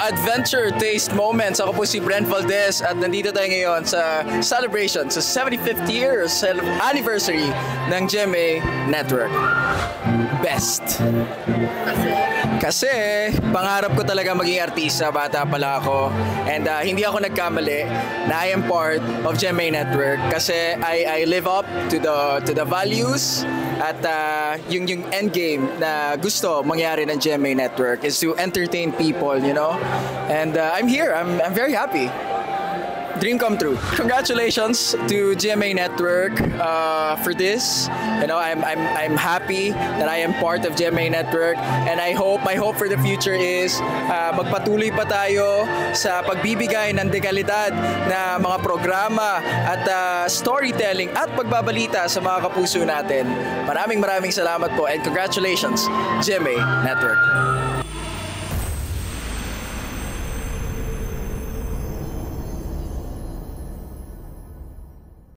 Adventure Taste Moments. Ako po si Brent Valdez at nandito tayo ngayon sa celebration sa 75th year anniversary ng GMA Network. Best. Kasi pangarap ko talaga maging artista, bata pala ako. And hindi ako nagkamali na I am part of GMA Network kasi I live up to the values at yung end game na gusto mangyari ng GMA Network is to entertain people, you know? And I'm here. I'm very happy. Dream come true. Congratulations to GMA Network for this. You know, I'm happy that I am part of GMA Network, and my hope for the future is magpatuloy pa tayo sa pagbibigay ng dekalidad na mga programa at storytelling at pagbabalita sa mga kapuso natin. Maraming salamat po and congratulations GMA Network.